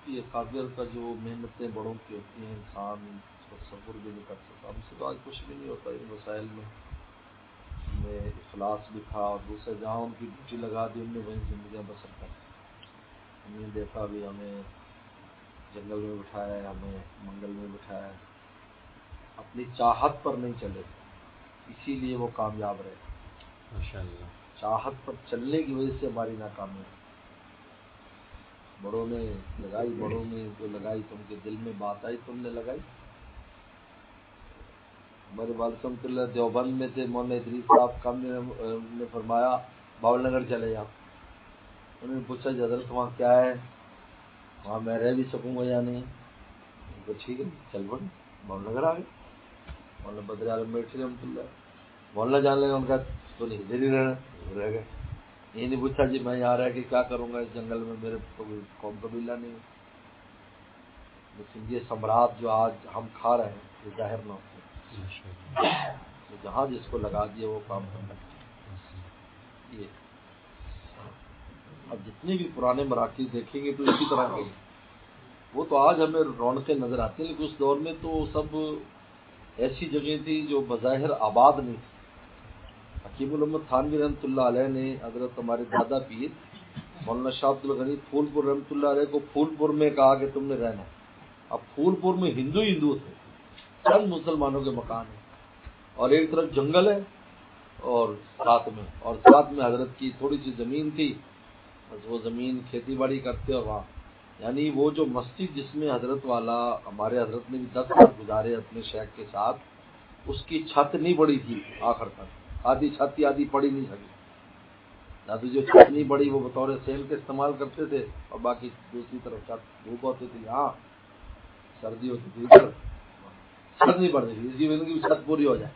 یہ قابل کا جو محنتیں بڑوں کی ہوتی ہیں انسان تصور بھی نہیں کر سکتا. ہم سے تو آج کچھ بھی نہیں ہوتا ان وسائل میں اخلاص بھی تھا اور دوسرے جہاں ان کی ڈیوٹی لگا دی ان نے وہیں زندگیاں بسر کر. ہم نے دیکھا بھی ہمیں جنگل میں بٹھایا ہے, ہمیں منگل میں بٹھایا ہے, اپنی چاہت پر نہیں چلے اسی لیے وہ کامیاب رہے. ماشاءاللہ چاہت پر چلنے کی وجہ سے ہماری ناکامی ہے. بڑوں نے لگائی, بڑوں نے جو لگائی تم کے دل میں بات آئی تم نے لگائی. ہمارے والد رحمۃ اللہ دیوبند میں تھے, مولانا ادریس صاحب کام نے فرمایا باول نگر چلے جاؤ. انہوں نے پوچھا حضرت وہاں کیا ہے, وہاں میں رہ بھی سکوں گا یا نہیں. تو ٹھیک ہے چل پڑے, باول نگر آ گئے. مولانا بدر عالم بیٹھے رحمۃ اللہ, مولانا جان لگا ان کا تو نہیں ادھر ہی رہ گئے. یہ نہیں پوچھا جی میں یہاں رہ کے کیا کروں گا اس جنگل میں, میرے قوم قبیلہ نہیں. لیکن یہ ثمرات جو آج ہم کھا رہے ہیں یہ ظاہر نہ ہوتے, تو جہاں جس کو لگا دیے وہ کام کرنا چاہیے. یہ اب جتنے بھی پرانے مراکز دیکھیں گے تو اسی طرح کے وہ تو آج ہمیں رونقیں نظر آتی ہیں, لیکن اس دور میں تو سب ایسی جگہیں تھی جو بظاہر آباد نہیں تھی. حکیم الامت تھانوی رحمۃ اللہ علیہ نے حضرت ہمارے دادا پیر مولانا شاہ عبد الغنی پھول پور رحمۃ اللہ علیہ کو پھول پور میں کہا کہ تم نے رہنا. اب پھول پور میں ہندو تھے, چند مسلمانوں کے مکان ہیں, اور ایک طرف جنگل ہے اور ساتھ میں حضرت کی تھوڑی سی زمین تھی, بس وہ زمین کھیتی باڑی کرتے. اور وہاں یعنی وہ جو مسجد جس میں حضرت والا ہمارے حضرت نے بھی 10 سال گزارے اپنے شیخ کے ساتھ, اس کی چھت نہیں بڑی تھی آخر تک, آدھی چھت تھی آدھی پڑی نہیں سکی. دادو جو چھت نہیں بڑی وہ بطور سیل کے استعمال کرتے تھے, اور باقی دوسری طرف چھت دھوپ ہوتی تھی, ہاں سردی ہوتی تھی, چھت نہیں بڑھتی تھی, اس کی وجہ سے چھت پوری ہو جائے.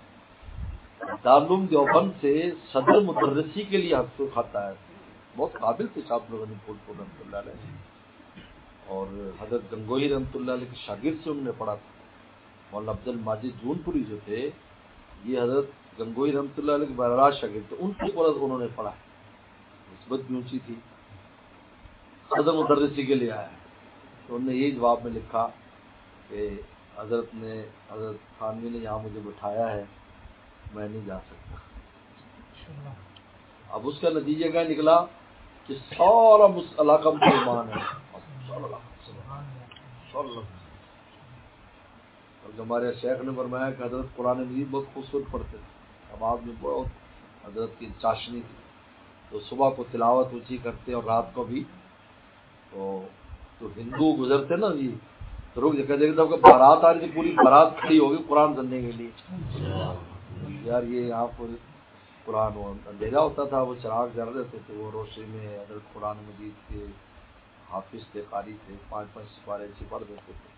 دارالعلوم دیوبند سے صدر مدرسی کے لیے حق کو کھاتا ہے. بہت قابل تھے شاہ عبد الغنی پھول پور رحمۃ اللہ علیہ, اور حضرت گنگوہی رحمۃ اللہ علیہ کے شاگرد سے انہوں نے پڑھا تھا. مولانا عبد الماجد جون پوری جو تھے یہ حضرت گنگوہی رحمۃ اللہ علیہ کے براہ راست شاگرد تھے, ان کے اوپر انہوں نے پڑھا. نسبت بھی اونچی تھی, صدر مدرسی کے لیے آیا. تو انہوں نے یہی جواب میں لکھا کہ حضرت تھانوی نے یہاں مجھے بٹھایا ہے, میں نہیں جا سکتا. اب اس کا نتیجہ کیا نکلا کہ سارا علاقہ مسلمان ہے. اور ہمارے شیخ نے فرمایا کہ حضرت قرآن مجید بہت خوبصورت پڑھتے تھے. اب آپ میں بہت حضرت کی چاشنی تھی, تو صبح کو تلاوت اونچی کرتے اور رات کو بھی. تو ہندو گزرتے نا جی, تو رک جائے کہ بارات آ رہی تھی, پوری بارات کھڑی ہوگی قرآن سننے کے لیے. یار یہ آپ قرآن اندھیرا ہوتا تھا, وہ چراغ جل رہے تھے, وہ روشنی میں حضرت قرآن مجید کے حافظ تھے, قاری تھے, 5 سپارے ایسے پڑھ دیتے تھے.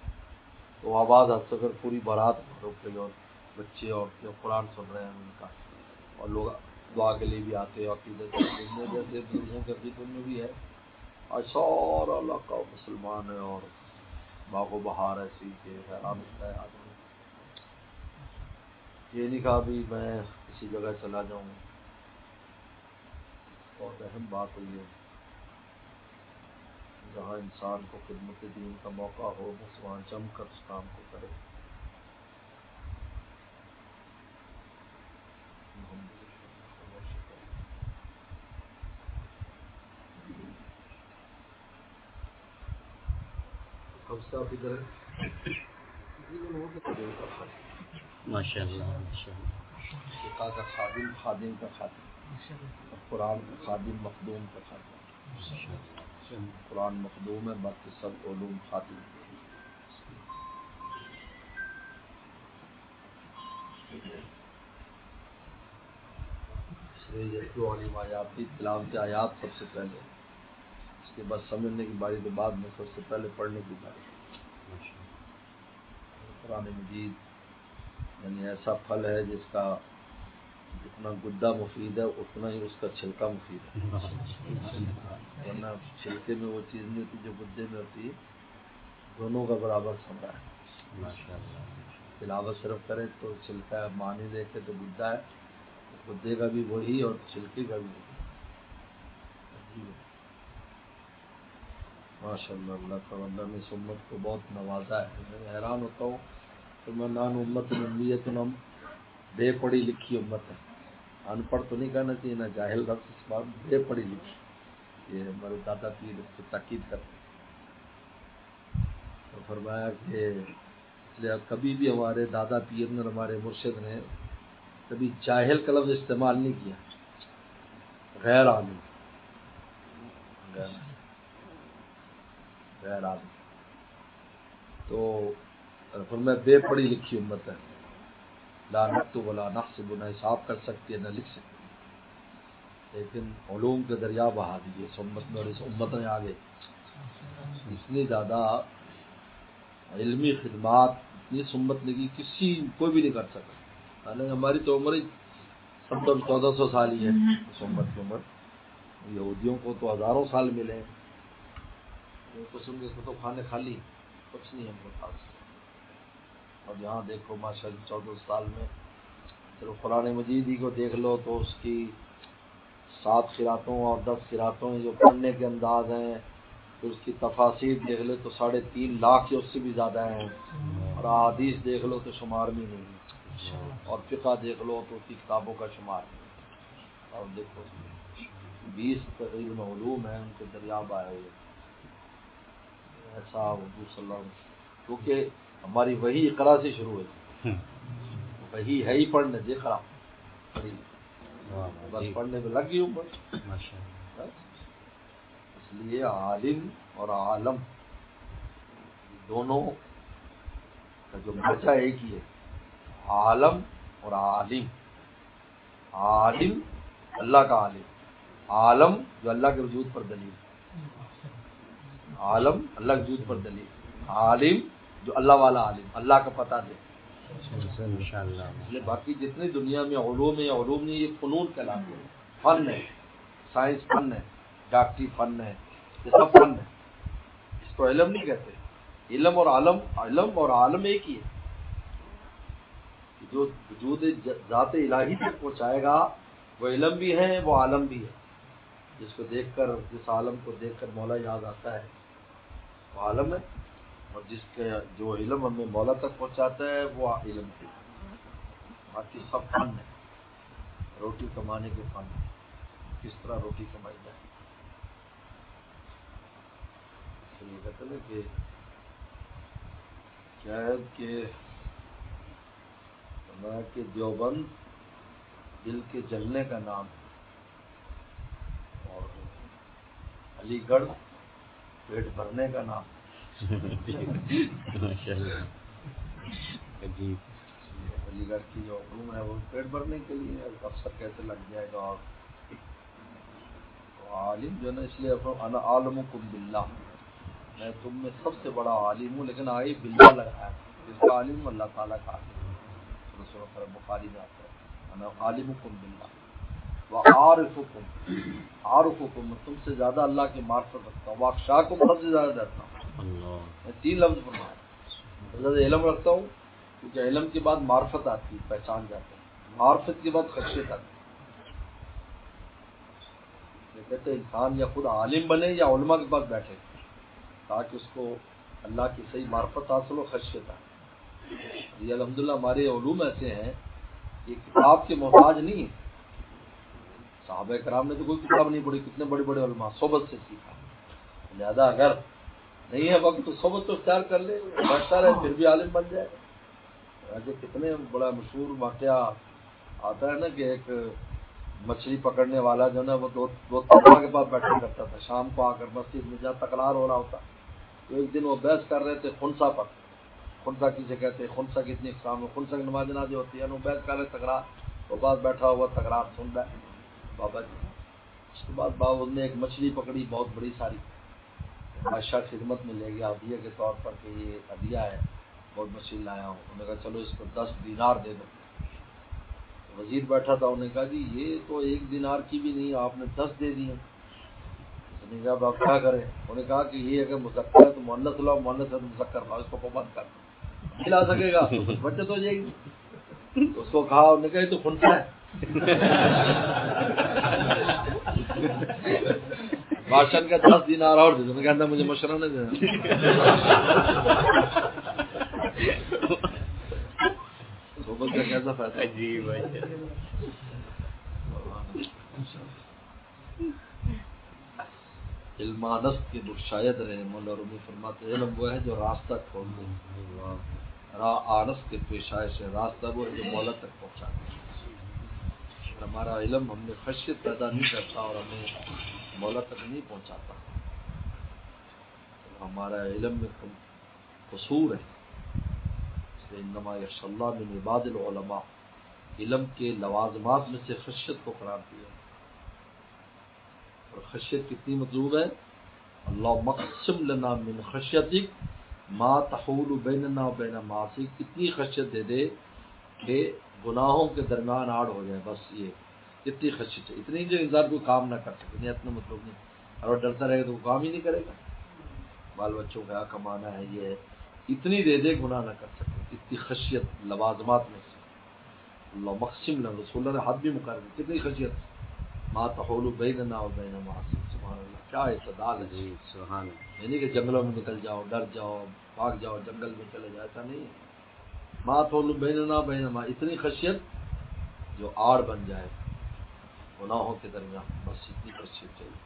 تو آواز حد تک پوری بارات روک گئی, اور بچے اور قرآن سن رہے ہیں ان کا, اور لوگ دعا کے لیے بھی آتے ہیں. عقیدت جیسے بزرگوں کے عقیدت میں بھی ہے. آج سارا علاقہ مسلمان ہے, اور باغ و بہار ایسی کہ حیران ہوتا ہے آدمی. یہ نہیں کہا بھی میں کسی جگہ چلا جاؤں. بہت اہم بات ہے یہ, جہاں انسان کو خدمت دین کا موقع ہو بس وہاں جم کر اس کام کو کرے. کب سے آپ ادھر ماشاء اللہ کا خادم, خادم کا خادم, قرآن کا خادم, مخدوم کا خادم. قرآن مخدوم ہے, باقی سب علوم خادم. اس لیے یتلو علیہم آیاتی, تلاوت آیات سب سے پہلے, اس کے بعد سمجھنے کی باری کے بعد میں سب سے پہلے پڑھنے کی باری. قرآن مجید یعنی ایسا پھل ہے جس کا جتنا گدا مفید ہے اتنا ہی اس کا چھلکا مفید ہے. ورنہ چھلکے میں وہ چیز نہیں ہوتی جو گدے میں ہوتی ہے, دونوں کا برابر سمرا ہے. تلاوت صرف کرے تو چھلکا ہے, معنی دیکھے تو گدا ہے, گدے کا بھی وہی اور چھلکے کا بھی وہی. ماشاء اللہ اللہ تعالیٰ نے اس امت کو بہت نوازا ہے. میں حیران ہوتا ہوں کہ میں نان امت امیت ہم بے پڑھی لکھی امت ہے. ان پڑھ تو نہیں کہنا چاہیے، نہ جاہل لفظ، اس بات بے پڑھی لکھی. یہ ہمارے دادا پیر اس کو تاکید کرتے ہیں. تو فرمایا کہ اس لیے کبھی بھی ہمارے دادا پیر نے، ہمارے مرشد نے کبھی جاہل کا لفظ استعمال نہیں کیا. غیر عالم، غیر عالم. تو فرمایا بے پڑھی لکھی امت ہے. لا نکتب ولا نحسب، نہ حساب کر سکتی ہے نہ لکھ سکتی، لیکن علوم کے دریا بہا دیے اس امت میں. اور اس امت نے آگے اتنی زیادہ علمی خدمات اتنی اس امت نے کی، کسی کوئی بھی نہیں کر سکا. حالانکہ ہماری تو عمر 1400 سال ہی ہے اس امت کی عمر. یہودیوں کو تو ہزاروں سال ملے ہیں. قسم کے کتب خانے خالی، کچھ نہیں ہم کو پاس. اور یہاں دیکھو ماشاء اللہ 1400 سال میں صرف قرآن مجید ہی کو دیکھ لو تو اس کی 7 قراتوں اور 10 قراتوں جو پڑھنے کے انداز ہیں، پھر اس کی تفاسیر دیکھ لو تو 3.5 لاکھ یا اس سے بھی زیادہ ہیں. اور احادیث دیکھ لو تو شمار بھی نہیں. اور فقہ دیکھ لو تو اس کی کتابوں کا شمار نہیں. اور دیکھو 20 تقریباً علوم ہیں، ان کے دریاب آئے ہوئے. ایسا حضور صلی اللہ علیہ وسلم، کیونکہ ہماری وہی اقرا سے شروع ہوئی. وہی ہے ہی پڑھنے دے اقرا پڑھی، بس پڑھنے میں لگ گئی ہوں بس. اس لیے عالم اور عالم دونوں کا جو بچہ ایک ہی ہے. عالم اور عالم. عالم اللہ کا عالم، عالم جو اللہ کے وجود پر دلیل. عالم اللہ کے وجود پر دلیل، عالم جو اللہ والا عالم، اللہ کا پتہ دے. باقی جتنی دنیا میں علوم ہیں، علوم نہیں، یہ فنون کہلاتے ہیں. فن ہے، سائنس فن ہے، ڈاکٹری فن ہے، یہ سب فن ہے. اس کو علم نہیں کہتے. علم اور عالم، علم اور عالم ایک ہی ہے. جو وجود ذات الہی تک پہنچائے گا وہ علم بھی ہے، وہ عالم بھی ہے. جس کو دیکھ کر، جس عالم کو دیکھ کر مولا یاد آتا ہے وہ عالم ہے. اور جس کے جو علم ہمیں مولا تک پہنچاتا ہے وہ علم ہے. باقی سب فن ہے. روٹی کمانے کے فن، کس طرح روٹی کمائی جائے. تو یہ کہتے ہیں کہ شاید کہ دیوبند دل کے جلنے کا نام ہے، اور علی گڑھ پیٹ بھرنے کا نام. علی گڑھ کی جو علوم ہے وہ پیٹ بھرنے کے لیے افسر کیسے لگ جائے گا. اور عالم جو ہے نا، اس لیے انا عالمکم باللہ، میں تم میں سب سے بڑا عالم ہوں. لیکن آئی باللہ لگایا، جس کا عالم اللہ تعالیٰ کا عالم. رسول بخاری میں آتا ہے انا عالمکم باللہ وعارفکم. عارفکم میں تم سے زیادہ اللہ کی معرفت رکھتا ہوں. واخشاکم سب سے زیادہ ڈرتا ہوں. میں 3 لفظ فرمایا. زیادہ علم رکھتا ہوں کیونکہ علم کے بعد معرفت آتی ہے، پہچان جاتا ہے. معرفت کے بعد خشیت آتی ہے. کہتے انسان یا خود عالم بنے یا علماء کے پاس بیٹھے تاکہ اس کو اللہ کی صحیح معرفت حاصل ہو، خشیت آئے. یہ الحمدللہ ہمارے علوم ایسے ہیں، یہ کتاب کے محتاج نہیں ہے. صحابہ کرام نے تو کوئی کتاب نہیں پڑھی، کتنے بڑے بڑے علماء صحبت سے سیکھا. لہذا اگر نہیں ہے وقت تو صحبت تو اختیار کر لے، بیٹھتا رہے پھر بھی عالم بن جائے. ایسے کتنے بڑا مشہور واقعہ آتا ہے نا کہ ایک مچھلی پکڑنے والا جو نا وہ دو تلوار کے پاس بیٹھا کرتا تھا. شام کو آ کر مسجد میں جہاں تکرار ہو رہا ہوتا، تو ایک دن وہ بحث کر رہے تھے خنسا پر. خنسا کسے کہتے ہیں، خنسا کتنی اقسام ہے، خنسا کی نماز جنازے ہوتی ہے. وہ بحث کر رہے تکرار، وہ پاس بیٹھا ہوا تکرار سن رہا ہے بابا جی. اس کے بعد بابا نے ایک مچھلی پکڑی بہت بڑی ساری، بادشاہ خدمت میں لے گیا ہدیہ کے طور پر کہ یہ ہدیہ ہے، بہت مچھلی لایا ہوں. انہوں نے کہا چلو اس کو 10 دینار دے دو. وزیر بیٹھا تھا، انہوں نے کہا جی یہ تو 1 دینار کی بھی نہیں، آپ نے 10 دے دی ہیں. انہوں نے کہا آپ کیا کریں. انہوں نے کہا کہ یہ اگر مذکر ہے تو مؤنث لاؤ، مؤنث ہے تو مذکر لاؤ، اس کو پابند کر دو. کھلا سکے گا بچت ہو جائے گی. اس کو کہا، انہوں نے کہا یہ تو خنسا ہے. بادشاہ کا 10 دینار اور دے دو. میں کہتا مجھے مشورہ نہیں دینا. صحبت کا کیسا فائدہ. جی بھائی. علم نفس کے شاید رہے. مولا رومی فرماتے ہیں علم وہ ہے جو راستہ کھول دے. آنس کے پیشائش سے راستہ وہ ہے جو مولا تک پہنچا دے. ہمارا علم ہم نے خشیت پیدا نہیں کرتا اور ہمیں مولا تک نہیں پہنچاتا. ہمارا علم میں قصور ہے. انما یخشی اللہ من عباد العلماء. علم کے لوازمات میں سے خشیت کو قرار دیا. اور خشیت کتنی مطلوب ہے؟ اللہ مقسم لنا من خشیتک ما تحول بیننا و بین معاصیک. اتنی خشیت دے دے کہ گناہوں کے درمیان آڑ ہو جائے. بس یہ اتنی خشیت ہے. اتنی جو انسان کو کام نہ کر سکے. نہیں اتنا مطلب نہیں. اور ڈرتا رہے گا تو وہ کام ہی نہیں کرے گا. بال بچوں کا کمانا ہے یہ ہے. اتنی دے دے گناہ نہ کر سکے. اتنی خشیت لوازمات میں سے. اللہ مقسم لنا. رسول اللہ نے حد بھی مقرر کی. کتنی خشیت. ما تحول بیننا و بین معاصیک. سبحان اللہ. کیا اعتدال ہے. سبحان اللہ. یعنی کہ جنگلوں میں نکل جاؤ, ڈر جاؤ, بھاگ جاؤ, جنگل میں چلے جاؤ. ایسا نہیں ہے. ما تحول بیننا و بین معاصیک. اتنی خشیت جو آڑ بن جائے گناہوں کے درمیان. بس اتنی خشیت چاہیے.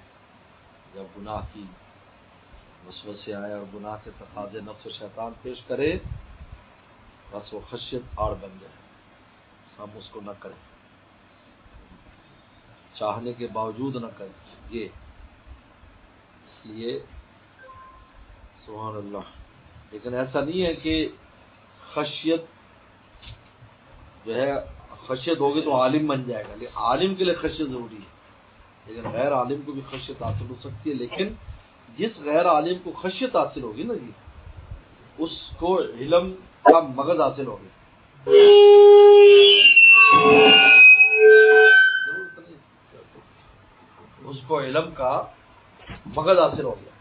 جب گناہ کی وسوسے آئے اور گناہ کے تقاضے نفس و شیطان پیش کرے, بس وہ خشیت آڑ بن جائے. ہم اس کو نہ کریں, چاہنے کے باوجود نہ کریں. یہ اس لیے سبحان اللہ. لیکن ایسا نہیں ہے کہ خشیت جو ہے خشیت ہوگی تو عالم بن جائے گا. لیکن عالم کے لیے خشیت ضروری ہے. لیکن غیر عالم کو بھی خشیت حاصل ہو سکتی ہے. لیکن جس غیر عالم کو خشیت حاصل ہوگی نا جی, اس کو علم کا مغز حاصل ہوگی. اس کو علم کا مغز حاصل ہو گیا.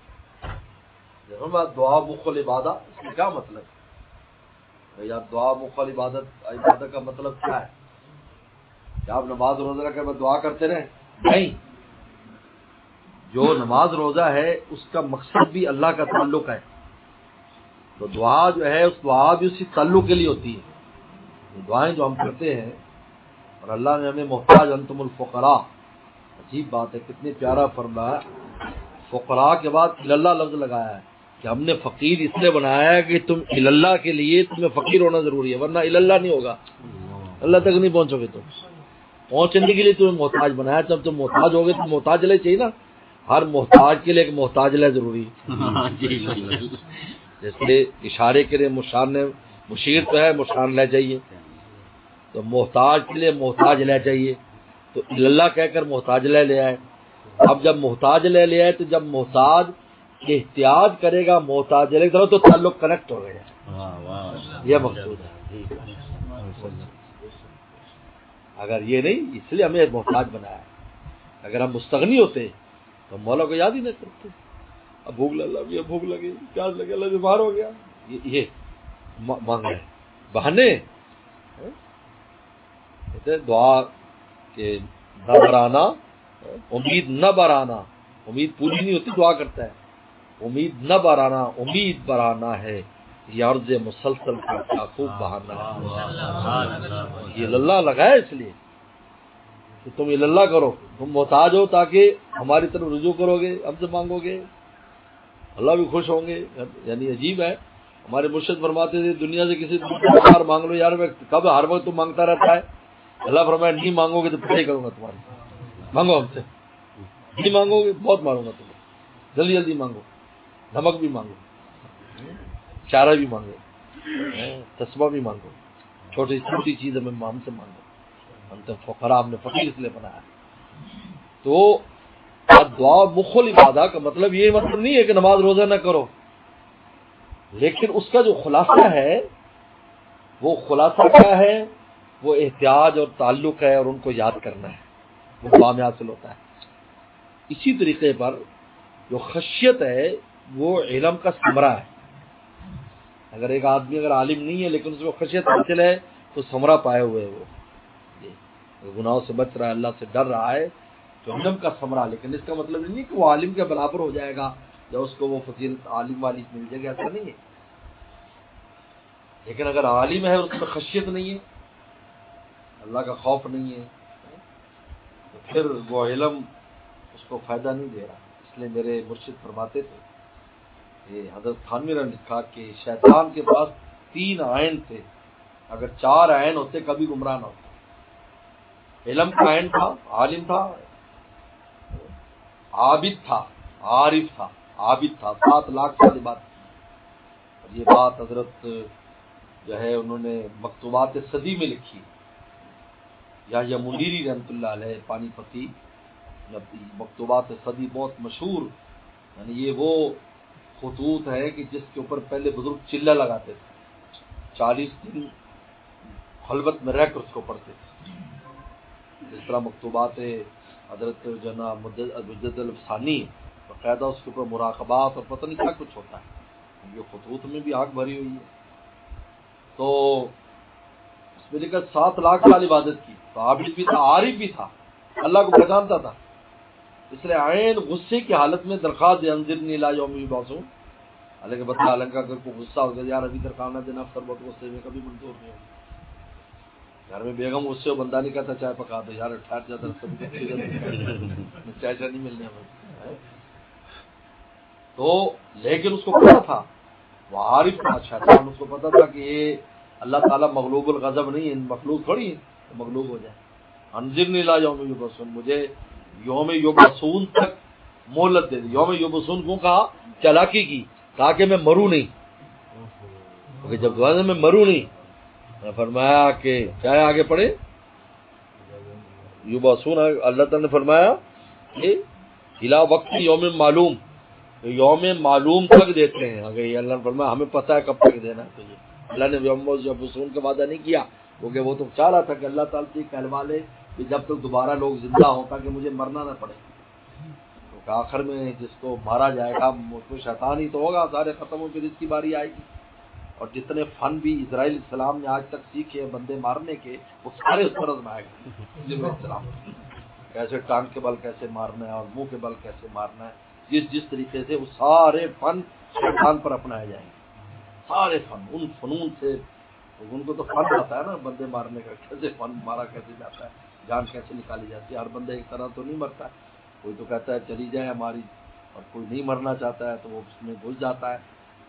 دعا مخل عبادت, اس کا کیا مطلب ہے یار؟ دعا مخل عبادت کا مطلب کیا ہے؟ کیا آپ نماز روزہ رکھ کر دعا کرتے رہیں؟ نہیں. جو نماز روزہ ہے اس کا مقصد بھی اللہ کا تعلق ہے. تو دعا جو ہے اس دعا بھی اسی تعلق کے لیے ہوتی ہے. دعائیں جو ہم کرتے ہیں, اور اللہ نے ہمیں محتاج انتم الفقراء. عجیب بات ہے, کتنی پیارا فرمایا. فقراء کے بعد اللہ لفظ لگایا ہے کہ ہم نے فقیر اس لیے بنایا ہے کہ تم اللہ کے لیے تمہیں فقیر ہونا ضروری ہے, ورنہ اللہ نہیں ہوگا. اللہ تک نہیں پہنچو گے. تم پہنچنے کے لیے تمہیں محتاج بنایا. جب تم محتاج ہوگے تو محتاج لے چاہیے نا. ہر محتاج کے لیے ایک محتاج لے ضروری ہے. جیسے اشارے کے لیے مشیر تو ہے, مشان لے چاہیے. تو محتاج کے لیے محتاج لے چاہیے. تو اللہ کہہ کر محتاج لے آئے. اب جب محتاج لے آئے تو جب محتاج احتیاط کرے گا محتاج لے تو تعلق کنیکٹ ہو گیا. یہ مقصود ہے. اگر یہ نہیں, اس لیے ہمیں محتاج بنایا ہے. اگر ہم مستغنی ہوتے تو مولا کو یاد ہی نہیں کرتے. اب بھوک لگی, بھوک لگی, پیاس لگی, اللہ بیمار ہو گیا, یہ مانگ رہے بہانے. دعا کہ نہ برانا, امید نہ برانا. امید پوری نہیں ہوتی, دعا کرتا ہے امید نہ برانا, امید برانا ہے یہ عرض مسلسل کا خوب بہانا ہے. یہ اللہ لگایا اس لیے کہ تم اللہ کرو, تم محتاج ہو تاکہ ہماری طرف رجوع کرو گے, ہم سے مانگو گے, اللہ بھی خوش ہوں گے. یعنی عجیب ہے. ہمارے مرشد فرماتے تھے دنیا سے کسی بار مانگ لو. یار میں کب ہر وقت تم مانگتا رہتا ہے. اللہ فرمایا نہیں مانگو گے تو پڑھائی کروں گا تمہاری. مانگو ہم سے, نہیں مانگو گے بہت ماروں گا تمہیں. جلدی جلدی مانگو, نمک بھی مانگو, چارہ بھی مانگو, تسبہ بھی مانگو, چھوٹی چھوٹی چیز ہم سے مانگو. ہم تو فقراء, ہم نے فقیر اس لیے بنایا. تو دعا مخل عبادت کا مطلب یہ مطلب نہیں ہے کہ نماز روزہ نہ کرو, لیکن اس کا جو خلاصہ ہے وہ خلاصہ کیا ہے؟ وہ احتیاج اور تعلق ہے, اور ان کو یاد کرنا ہے, وہ دعا میں حاصل ہوتا ہے. اسی طریقے پر جو خشیت ہے وہ علم کا ثمرہ ہے. اگر ایک آدمی اگر عالم نہیں ہے لیکن اس کو خشیت حاصل ہے تو ثمرہ پائے ہوئے وہ گناہوں سے بچ رہا ہے, اللہ سے ڈر رہا ہے, تو علم کا ثمرہ، لیکن اس کا مطلب نہیں کہ وہ عالم کے برابر ہو جائے گا یا اس کو وہ فضیلت عالم والی مل جائے گی، ایسا نہیں ہے. لیکن اگر عالم ہے اس میں خشیت نہیں ہے، اللہ کا خوف نہیں ہے، تو پھر وہ علم اس کو فائدہ نہیں دے رہا. اس لیے میرے مرشد فرماتے تھے، یہ حضرت تھانوی نے لکھا کہ شیطان کے پاس 3 عین تھے، اگر 4 عین ہوتے کبھی گمراہ نہ ہوتے. علم کا عین تھا، عالم تھا، عابد تھا، عارف تھا، عابد تھا. 7 لاکھ سال بعد. اور یہ بات حضرت جو ہے انہوں نے مکتوبات صدی میں لکھی. یا منیری رحمۃ اللہ علیہ پانی پتی مکتوبات صدی بہت مشہور، یعنی یہ وہ خطوط ہے کہ جس کے اوپر پہلے بزرگ چلہ لگاتے تھے، 40 دن خلوت میں رہ کر اس کو پڑھتے تھے. جس طرح مکتوبات حضرت جناب مجدد الفسانی باقاعدہ اس کے اوپر مراقبات اور پتہ نہیں کیا کچھ ہوتا ہے. یہ خطوط میں بھی آگ بھری ہوئی ہے. تو اس میں لکھا 7 لاکھ سال عبادت کی، تو عابد بھی تھا، عارف بھی تھا، اللہ کو پہچانتا تھا. اس لیے عین غصے کی حالت میں درخواست انذرنی الی یوم یبعثون، حالانکہ بتا حالانکہ اگر کوئی غصہ ہو گیا یار ابھی درخواست نہ دینا، افسر بہت غصے میں کبھی منظور نہیں ہوگی. گھر میں بیگم غصے ہو بندہ نہیں کہتا چائے پکا دو یار، ٹھہر جا چائے نہیں ملنے میں. تو لیکن اس کو پتا تھا، وہ عارف تھا، شیطان اس کو پتا تھا کہ یہ اللہ تعالیٰ مغلوب الغضب نہیں ہے، مخلوق تھوڑی ہے مغلوب ہو جائے. انذرنی الی یوم یبعثون، مجھے یوم یبعثون تک مہلت دے دی. یوم یبعثون کو کہا چالاکی کی، کہا کہ میں مروں نہیں، کیونکہ جب دعا میں مروں نہیں، فرمایا کہ کیا ہے آگے پڑھے یبعثون، اللہ تعالیٰ نے فرمایا کہ الی وقت یوم معلوم، یوم معلوم تک دیتے ہیں. اگر یہ اللہ نے فرمایا ہمیں پتہ ہے کب تک دینا ہے، تو یہ اللہ نے یوم یبعثون کا وعدہ نہیں کیا، کیونکہ وہ تو چاہ رہا تھا کہ اللہ تعالیٰ سے کہلوا لے کہ جب تک دوبارہ لوگ زندہ ہوں تاکہ مجھے مرنا نہ پڑے. تو آخر میں جس کو مارا جائے گا وہ شیطان ہی تو ہوگا، سارے ختم ہو کے اس کی باری آئے گی. اور جتنے فن بھی اسرائیل السلام نے آج تک سیکھے بندے مارنے کے، وہ سارے اس پر آزمائے گا. السلام کیسے ٹانگ کے بل کیسے مارنا ہے اور منہ کے بل کیسے مارنا ہے، جس طریقے سے وہ سارے فن شیطان پر اپنائے جائیں گے. سارے فن ان فنون سے، ان کو تو فن آتا ہے نا بندے مارنے کا، کیسے فن مارا کیسے جاتا ہے، جان کیسے نکالی جاتی ہے. ہر بندہ ایک طرح تو نہیں مرتا ہے، کوئی تو کہتا ہے چلی جائے ہماری، اور کوئی نہیں مرنا چاہتا ہے تو وہ اس میں گھس جاتا ہے.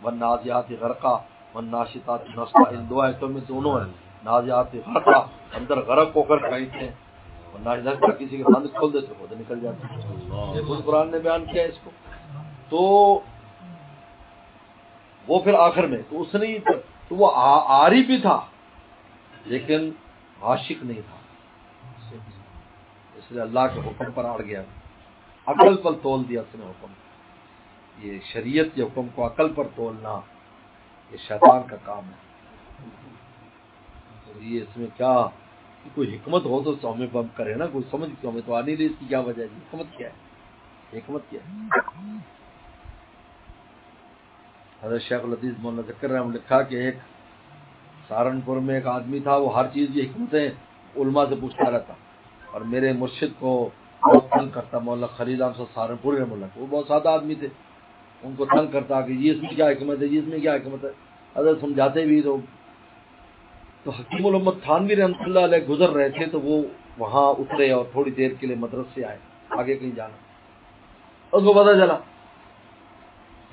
والنازعات غرقا والناشطات نشطا، ان 2 آیتوں میں دونوں ہیں. نازعات غرقا اندر غرق ہو کر کہیں تھے، اور ناشطا کسی کے بند کھول دیتے خود نکل جاتے ہیں. یہ خود قرآن نے بیان کیا اس کو. تو وہ پھر آخر میں تو اس نے تو وہ عارف بھی تھا لیکن عاشق نہیں تھا، اس لیے اللہ کے حکم پر اڑ گیا، عقل پر تول دیا اس نے حکم. یہ شریعت کے حکم کو عقل پر تولنا یہ شیطان کا کام ہے. یہ اس میں کیا کوئی حکمت ہو تو ہمیں بم کرے نا، کوئی سمجھ کے ہمیں تو آنے دے اس کی کیا وجہ ہے. حکمت کیا ہے، حکمت کیا ہے. حضرت شیخ الحدیث مولانا ذکر رحمۃ لکھا کہ ایک سہارنپور میں ایک آدمی تھا، وہ ہر چیز کی حکمتیں علماء سے پوچھتا رہتا، اور میرے مرشد کو بہت تنگ کرتا. مولانا خلیل احمد صاحب سہارنپور رحمۃ اللہ، وہ بہت سادہ آدمی تھے، ان کو تنگ کرتا کہ یہ اس میں کیا حکمت ہے، یہ اس میں کیا حکمت ہے. حضرت سمجھاتے بھی تو حکیم الامت تھانوی رحمۃ اللہ علیہ گزر رہے تھے، تو وہ وہاں اترے اور تھوڑی دیر کے لیے مدرسے آئے، آگے کہیں جانا. اس کو پتہ چلا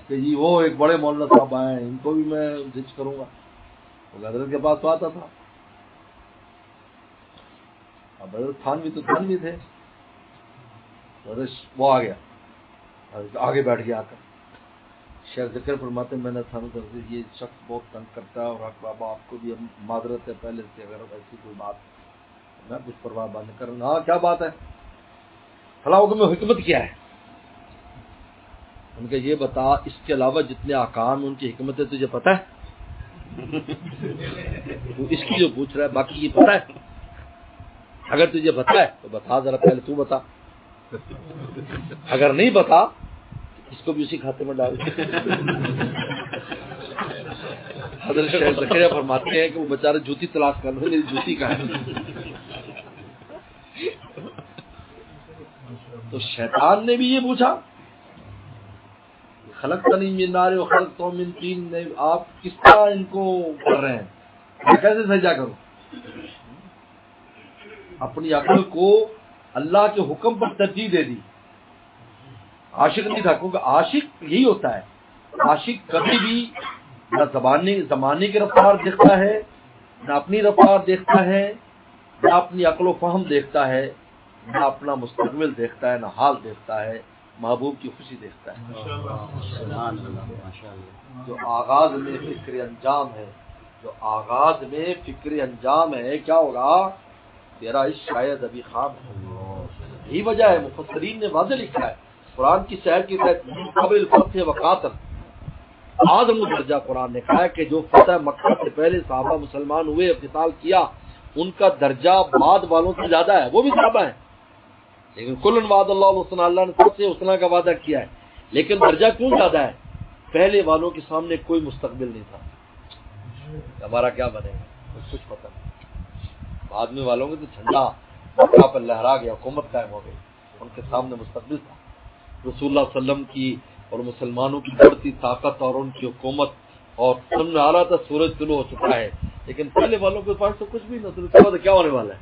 کہ جی وہ ایک بڑے مولانا صاحب آئے ہیں، ان کو بھی میں ذکر کروں گا. وہ حضرت کے پاس تو آتا تھا، اب حضرت تھانوی تو تھانوی تھے، وہ آ گیا آگے بیٹھ گیا. آ کر شیخ ذکر فرماتے میں نے تھانوی کر دی، یہ شخص بہت تنگ کرتا ہے، اور بابا آپ کو بھی معذرت ہے پہلے سے، اگر ایسی کوئی بات میں کچھ پرواہ نہیں کر رہا. ہاں کیا بات ہے، فلاں حکم میں حکمت کیا ہے. ان کا یہ بتا اس کے علاوہ جتنے احکام ان کی حکمت ہے تجھے پتہ ہے؟ تو اس کی جو پوچھ رہا ہے باقی یہ پتہ ہے؟ اگر تجھے پتہ ہے تو بتا، ذرا پہلے تو بتا. اگر نہیں بتا اس کو بھی اسی کھاتے میں ڈال. حضرت شیخ زکریا فرماتے ہیں کہ وہ بیچارے جوتی تلاش کر رہے، میری جوتی کا ہے. تو شیطان نے بھی یہ پوچھا خلقتنی من نار و خلقتہ من طین، آپ کس طرح ان کو کر رہے ہیں، میں کیسے سجدہ کروں؟ اپنی عقل کو اللہ کے حکم پر ترجیح دے دی. عاشق نہیں تھا، کیونکہ عاشق یہی ہوتا ہے، عاشق کبھی بھی نہ زمانے کی رفتار دیکھتا ہے، نہ اپنی رفتار دیکھتا ہے، نہ اپنی عقل و فہم دیکھتا ہے، نہ اپنا مستقبل دیکھتا ہے، نہ حال دیکھتا ہے، محبوب کی خوشی دیکھتا ہے. جو آغاز میں فکر انجام ہے، جو آغاز میں فکر انجام ہے، کیا ہوگا؟ تیرا عشق شاید ابھی خواب ہے. یہی وجہ ہے، مفسرین نے واضح لکھا ہے قرآن کی سیر کی تحت قبل فتح وقاتل اعظم درجہ قرآن نے کہا ہے کہ جو فتح مکہ سے پہلے صحابہ مسلمان ہوئے، قتال کیا، ان کا درجہ بعد والوں سے زیادہ ہے. وہ بھی صحابہ ہیں، لیکن کل وعد اللہ الحسنى، اللہ نے سب سے حسنہ کا وعدہ کیا ہے، لیکن درجہ کیوں زیادہ ہے؟ پہلے والوں کے سامنے کوئی مستقبل نہیں تھا، ہمارا کیا بنے گا کچھ پتہ نہیں. بعد میں والوں کے تو جھنڈا مکہ پر لہرا گیا، حکومت قائم ہو گئی، ان کے سامنے مستقبل تھا. رسول اللہ صلی اللہ علیہ وسلم کی اور مسلمانوں کی بڑھتی طاقت اور ان کی حکومت، اور سن میں آ رہا تھا سورج طلوع ہو چکا ہے، لیکن پہلے والوں کے پاس تو کچھ بھی نہ تھا. کیا ہونے والا ہے؟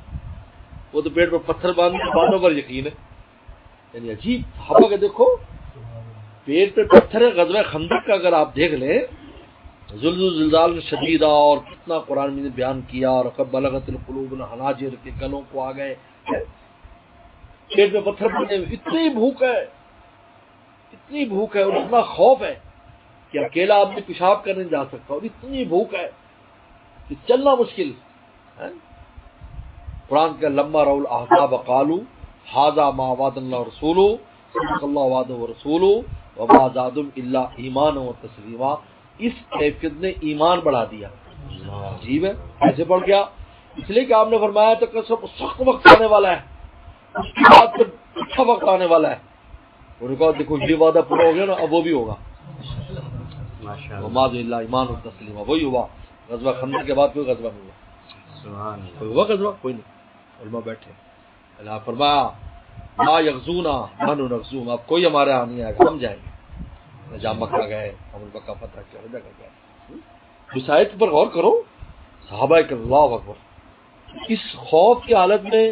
وہ تو پیٹ پر پتھر باندھنے باتوں پر یقین ہے. یعنی عجیب صحابہ کے دیکھو، پیٹ پہ پتھر ہے. غزوہ خندق کا اگر آپ دیکھ لیں، زلزال شدیدہ، اور کتنا قرآن میں نے بیان کیا، اور بلغت القلوب الحناجر کے گلوں کو آ گئے، پیٹ میں پتھر پڑنے، اتنی بھوک ہے، اتنی بھوک ہے، اور اتنا خوف ہے کہ اکیلا آدمی پیشاب کرنے جا سکتا، اور اتنی بھوک ہے کہ چلنا مشکل ہے. قرآن کا لما رول احزاب قالوا ھذا ما وعد اللہ رسولہ صدق اللہ وعدہ ورسولہ وما زادهم الا ایمانا وتسلیما. اس کیفیت نے ایمان بڑھا دیا. عجیب ہے، کیسے بڑھ گیا؟ اس لیے کہ آپ نے فرمایا تھا کہ سب سخت وقت آنے والا ہے، اس کے بعد پھر اچھا وقت آنے والا ہے. انہوں نے کہا دیکھو یہ وعدہ پورا ہو گیا نا، اب وہ بھی ہوگا. وما زادهم ایمان وتسلیما، وہی ہوا. غزوہ خندق کے بعد کوئی غزوہ نہیں ہوا. کوئی ہوا غزوہ؟ کوئی نہیں. علماء بیٹھے، اللہ فرمایا لا یغزونا نحن نغزوہم، اب کوئی ہمارے ہاں نہیں آئے گا، ہم جائیں گے. جہاں مکہ گئے، ہم مکہ فتح کیا، جگہ گئے. اس آیت پر غور کرو، صحابہ کہ اللہ اکبر، اس خوف کی حالت میں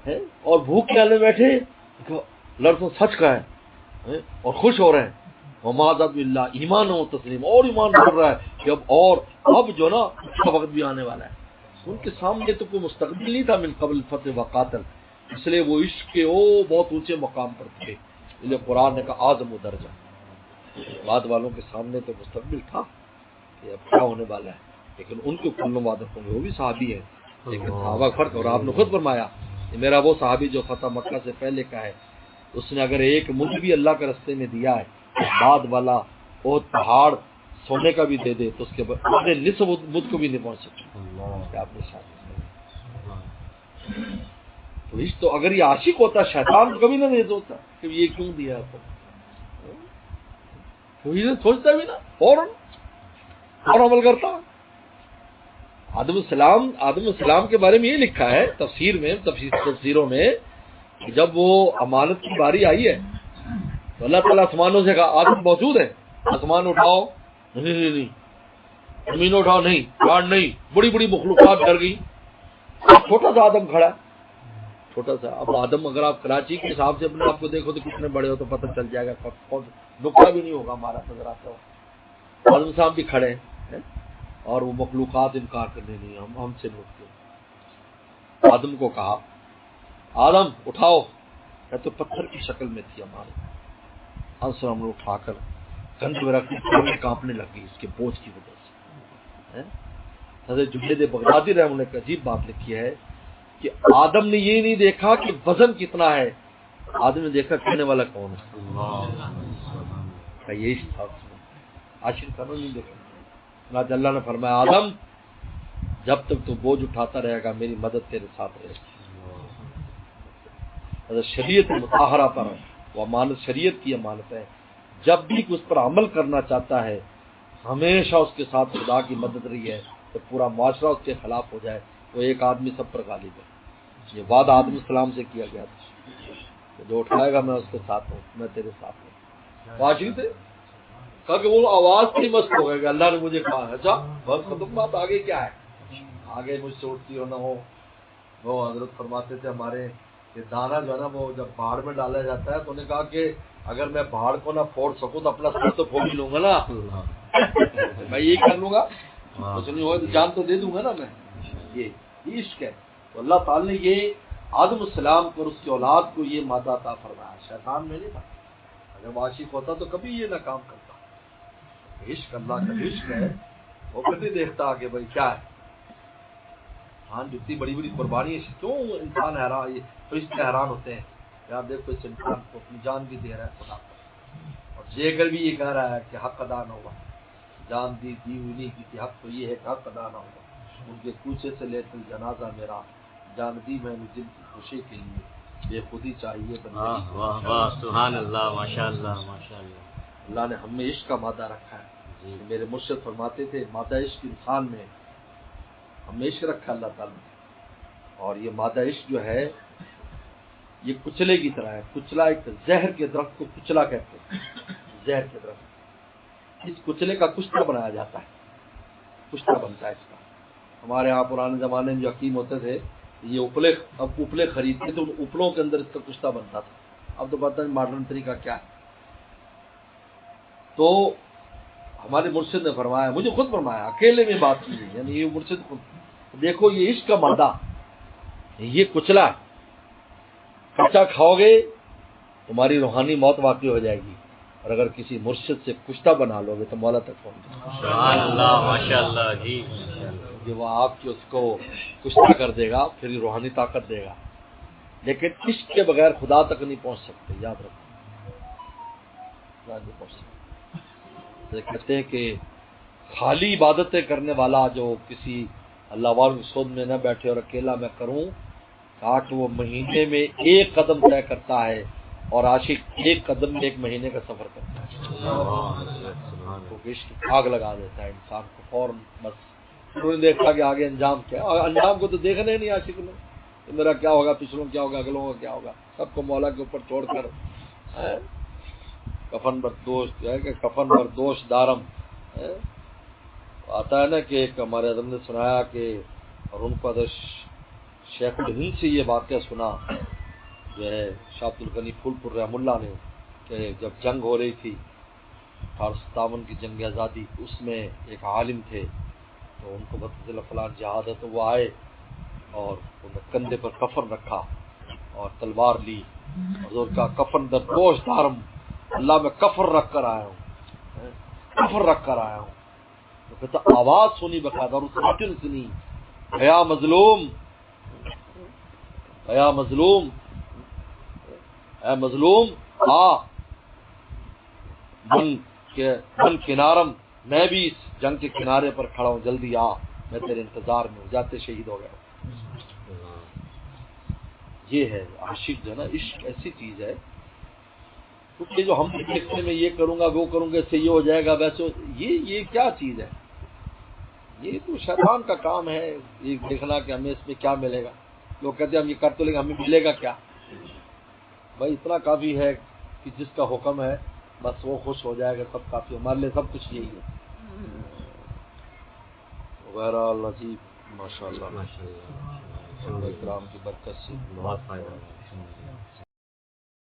ہے اور بھوک کی حالت میں بیٹھے، لڑکوں سچ کا ہے اور خوش ہو رہے ہیں. وما زادهم الا ایمانا وتسلیما، اور ایمان بڑھ رہا ہے کہ اب جو نا اچھا وقت بھی آنے والا ہے. ان کے سامنے تو کوئی مستقبل نہیں تھا من قبل فتح وقاتل، اس لیے وہ عشق کے بہت اونچے مقام پر تھے. اس لیے قرآن نے کہا اعظم درجہ. بعد والوں کے سامنے تو مستقبل تھا کہ اب کیا ہونے والا ہے، لیکن ان کے کل وعدہ ہوں گے. وہ بھی صحابی ہے، لیکن صحابہ فرق. اور آپ نے خود فرمایا کہ میرا وہ صحابی جو فتح مکہ سے پہلے کا ہے، اس نے اگر ایک ملک بھی اللہ کے رستے میں دیا ہے، بعد والا وہ پہاڑ سونے کا بھی دے دے تو اس کے بعد نصف مد کو بھی نہیں پہنچ سکتا. آپ نے تو اس تو اگر یہ عاشق ہوتا، شیطان کبھی نہ دے ہوتا کہ یہ کیوں دیا آپ کو، یہ سوچتا بھی نا، فوراً عمل کرتا. آدم السلام کے بارے میں یہ لکھا ہے تفسیروں میں کہ جب وہ امانت کی باری آئی ہے تو اللہ تعالیٰ آسمانوں سے کہا آدم موجود ہے، آسمان اٹھاؤ، نہیں، زمین اٹھاؤ، نہیں، پہاڑ نہیں، بڑی بڑی مخلوقات ڈر گئی. چھوٹا سا آدم کھڑا ہے، چھوٹا سا. اب آدم اگر آپ کراچی کے حساب سے اپنے آپ کو دیکھو تو کتنے بڑے ہو تو پتہ چل جائے گا، نقطہ بھی نہیں ہوگا ہمارا نظر آتا ہو. آدم صاحب بھی کھڑے ہیں اور وہ مخلوقات انکار کرنے نہیں، ہم سے روکتے. آدم کو کہا آدم اٹھاؤ، تو پتھر کی شکل میں تھی ہمارے آنسر، ہم لوگ اٹھا کر کندھ میں رکھ کے کانپنے لگ گئی اس کے بوجھ کی وجہ سے. حضرت جنید بغدادی رحمہ اللہ نے ایک عجیب بات لکھی ہے کہ آدم نے یہ نہیں دیکھا کہ وزن کتنا ہے، آدم نے دیکھا کہنے والا کون ہے. یہی تھا عاشق کا نہیں دیکھا. اللہ نے فرمایا آدم جب تک تو بوجھ اٹھاتا رہے گا میری مدد تیرے ساتھ رہے گی. شریعت مطہرہ پر وہ امانت شریعت کی امانت ہے. جب بھی اس پر عمل کرنا چاہتا ہے ہمیشہ اس کے ساتھ خدا کی مدد رہی ہے. تو پورا معاشرہ اس کے خلاف ہو جائے وہ ایک آدمی سب پر غالب ہے. یہ وعدہ آدم السلام سے کیا گیا تھا. جو اٹھائے گا میں اس کے ساتھ ہوں، میں تیرے ساتھ ہوں. تو عاشق تھے، کہا کہ وہ آواز سے مست ہو گئے کہ اللہ نے مجھے کہا ہے. اچھا بس ختم بات، آگے کیا ہے؟ آگے مجھ سے اٹھتی ہو نہ ہو. وہ حضرت فرماتے تھے ہمارے کہ دانا جو ہے نا وہ جب پہاڑ میں ڈالا جاتا ہے تو انہوں نے کہا کہ اگر میں پہاڑ کو نہ پھوڑ سکوں تو اپنا سر تو پھوڑ ہی لوں گا نا، میں یہی کر لوں گا، کچھ نہیں ہوا تو جان تو دے دوں گا نا میں. یہ عشق ہے. تو اللہ تعالی نے یہ آدم السلام کو اور اس کی اولاد کو یہ مادہ عطا فرمایا، شیطان میں نہیں تھا. اگر وہ عاشق ہوتا تو کبھی یہ نہ کام کرتا. عشق اللہ کا عشق ہے، وہ کبھی دیکھتا کہ بھائی کیا ہے. ہاں جتنی بڑی بڑی قربانی ہے، کیوں انسان حیران، تو اس سے حیران ہوتے ہیں کہ آپ دیکھو اس انسان کو اپنی جان بھی دے رہا ہے خدا پر، اور دے کر بھی یہ کہہ رہا ہے کہ حق ادا نہ ہوا. جان دی ہوئی نہیں کی حق تو یہ ہے کہ حق ادا نہ ہوا. ان کے کوچے سے لے کر جنازہ میرا، جان دی میں نے جن کی خوشی کے لیے، بے خودی چاہیے بندگی. واہ واہ سبحان اللہ، ماشاء اللہ ماشاء اللہ. اللہ نے ہم میں عشق کا مادہ رکھا ہے. میرے مرشد فرماتے تھے مادہ عشق انسان میں، ہم نے عشق رکھا اللہ تعالیٰ نے. اور یہ مادہ عشق جو ہے یہ کچلے کی طرح ہے. کچلا ایک زہر کے درخت کو کچلا کہتے ہیں، زہر کے درخت. اس کچلے کا کشتہ بنایا جاتا ہے، کشتہ بنتا ہے اس کا. ہمارے ہاں پرانے زمانے میں جو حکیم ہوتے تھے یہ اپلے خریدتے تھے، ان اپلوں کے اندر اس کا کشتہ بنتا تھا. اب تو پتہ نہیں ماڈرن طریقہ کیا ہے. تو ہمارے مرشد نے فرمایا، مجھے خود فرمایا، اکیلے میں بات کی، یعنی یہ مرشد خود، دیکھو یہ عشق کا مادہ یہ کچلا ہے. کچا کھاؤ گے تمہاری روحانی موت واقع ہو جائے گی، اور اگر کسی مرشد سے کشتہ بنا لو گے تو مولا تک پہنچ جائے گا. سبحان اللہ ماشاء اللہ. جی کہ وہ آپ کی اس کو کشتہ کر دے گا، پھر روحانی طاقت دے گا. لیکن عشق کے بغیر خدا تک نہیں پہنچ سکتے، یاد رکھو. نہیں پہنچ سکتے. کہتے ہیں کہ خالی عبادتیں کرنے والا جو کسی اللہ والوں کی سود میں نہ بیٹھے اور اکیلا میں کروں، کہا کہ وہ مہینے میں ایک قدم طے کرتا ہے، اور عاشق ایک قدم میں ایک مہینے کا سفر کرتا ہے. تو عشق آگ لگا دیتا ہے انسان کو فوراً. بس انہوں نے دیکھا کہ آگے انجام کیا، انجام کو تو دیکھنا ہی نہیں عاشق نے کہ میرا کیا ہوگا، پچھلوں کیا ہوگا، اگلوں کا کیا ہوگا. سب کو مولا کے اوپر چھوڑ کر کفن بردوش ہے کہ کفن بردوش دارم آتا ہے نا کہ ایک ہمارے اعظم نے سنایا کہ، اور ان کو شیخ الہند سے یہ واقعہ سنا جو ہے شاہ عبد الغنی پھول پور رحم اللہ نے، کہ جب جنگ ہو رہی تھی 1857 کی جنگ آزادی، اس میں ایک عالم تھے تو ان کو پتہ چلا فلان جہاد ہے، تو وہ آئے اور انہیں کندھے پر کفن رکھا اور تلوار لی، حضور کا کفن در پوش دارم، اللہ میں کفن رکھ کر آیا ہوں، کفن رکھ کر آیا ہوں. تو کہتا آواز سنی بقاعدہ، اور اس رٹن سنی، یا مظلوم، یا مظلوم، اے مظلوم آ، من کنارم، میں بھی اس جنگ کے کنارے پر کھڑا ہوں، جلدی آ، میں تیرے انتظار میں ہوں. جاتے شہید ہو گیا. یہ ہے عاشق جو ہے نا، عشق ایسی چیز ہے. کیونکہ جو ہم دیکھنے میں یہ کروں گا وہ کروں گا اس سے یہ ہو جائے گا ویسے، یہ کیا چیز ہے؟ یہ تو شیطان کا کام ہے، یہ دیکھنا کہ ہمیں اس میں کیا ملے گا. لوگ کہتے ہیں ہم یہ کر تو لیں گے، ہمیں ملے گا کیا؟ بھائی اتنا کافی ہے کہ جس کا حکم ہے بس وہ خوش ہو جائے گا، سب کافی. ہمارے لیے سب کچھ یہی ہے. وغیرہ اللہ جی ماشاء اللہ اکرام کی برکت سے بہت فائدہ.